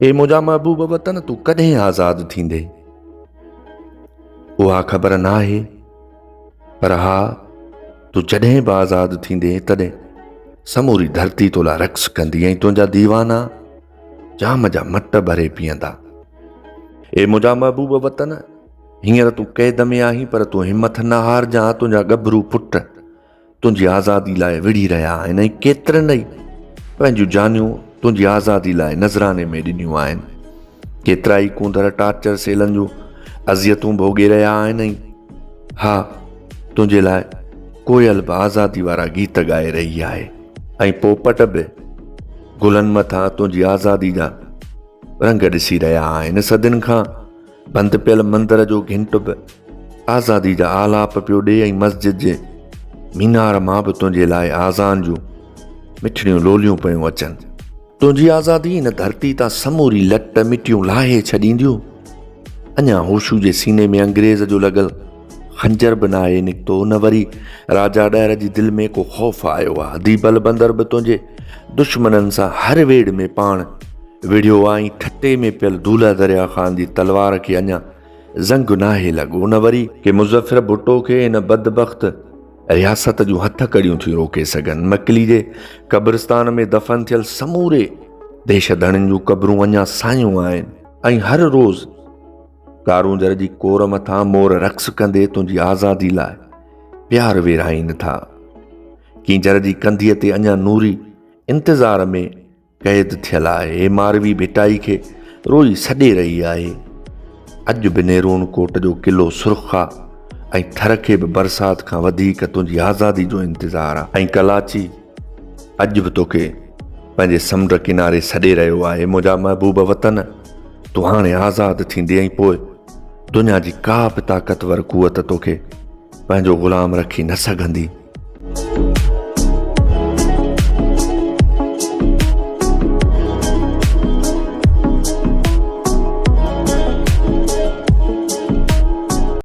ए मुंहिंजा महबूब वतन तूं कॾहिं आज़ादु थींदे? उहा ख़बर न आहे, पर हा तूं जॾहिं बि आज़ादु थींदे तॾहिं समूरी धरती तोला रक़्स कंदी ऐं तुंहिंजा दीवाना जाम जा मट भरे पीअंदा। ए मुंहिंजा महबूब वतन, हींअर तूं क़ैद में आहीं, पर तूं हिमत न हारजांइ। तुंहिंजा गभरू पुट तुंहिंजी आज़ादी लाइ विड़ी रहिया आहिनि ऐं केतिरनि ई पंहिंजूं जानियूं तुंहिंजी आज़ादी लाइ नज़राने में ॾिनियूं आहिनि। केतिरा ई कूंदड़ टार्चर सेलनि जूं अज़ियतूं भोॻे रहिया आहिनि। ऐं हा, तुंहिंजे लाइ कोयल बि आज़ादी वारा गीत ॻाए रही आहे ऐं पोपट बि गुलनि मथां तुंहिंजी आज़ादी जा रंग ॾिसी रहिया आहिनि। सदियुनि खां बंदि पियल मंदर जो घिंट बि आज़ादी जा आलाप पियो ॾे ऐं मस्जिद जे मीनार मां बि तुंहिंजे लाइ आज़ान जूं मिठड़ियूं लोलियूं पियूं अचनि। तुंहिंजी आज़ादी हिन धरती तां समूरी लट मिटियूं लाहे छॾींदियूं। अञा होशू जे सीने में अंग्रेज़ जो लॻल खंजर बि न आहे निकितो, न वरी राजा ॾहर जी दिलि में को ख़ौफ़ आयो आहे। दीबल बंदर बि तुंहिंजे दुश्मननि सां हर वेड़ में पाण विढ़ियो आहे। ठटे में पियल दूल्हा दरिया ख़ान जी तलवार खे अञा ज़ंग नाहे लॻो, न वरी के मुज़फ़िर भुट्टो खे हिन बदबख़्त रियासत जूं हथ कड़ियूं थी रोके सघनि। मकली जे क़ब्रिस्तान में दफ़न थियल समूरे देश धणनि जूं क़बरूं अञा सायूं आहिनि ऐं हर रोज़ कारूंजर जी कोर मथां मोर रक़्स कंदे तुंहिंजी आज़ादी लाइ प्यार वेराइनि था। कींजर जी कंधीअ ते अञा नूरी इंतज़ार में क़ैद थियल आहे। हे मारवी भिटाई खे रोई सॾे रही आहे। अॼु बि नेरून कोट जो किलो सुर्ख़ आहे ऐं थर खे बि बरसाति खां वधीक तुंहिंजी आज़ादी जो इंतज़ारु आहे। ऐं कराची अॼु बि तोखे पंहिंजे समुंड किनारे सॾे रहियो आहे। मुंहिंजा महबूब वतन, तूं हाणे आज़ादु थींदी ऐं पोइ दुनिया जी का बि ताक़तवर क़ुवत तोखे पंहिंजो ग़ुलाम रखी न सघंदी।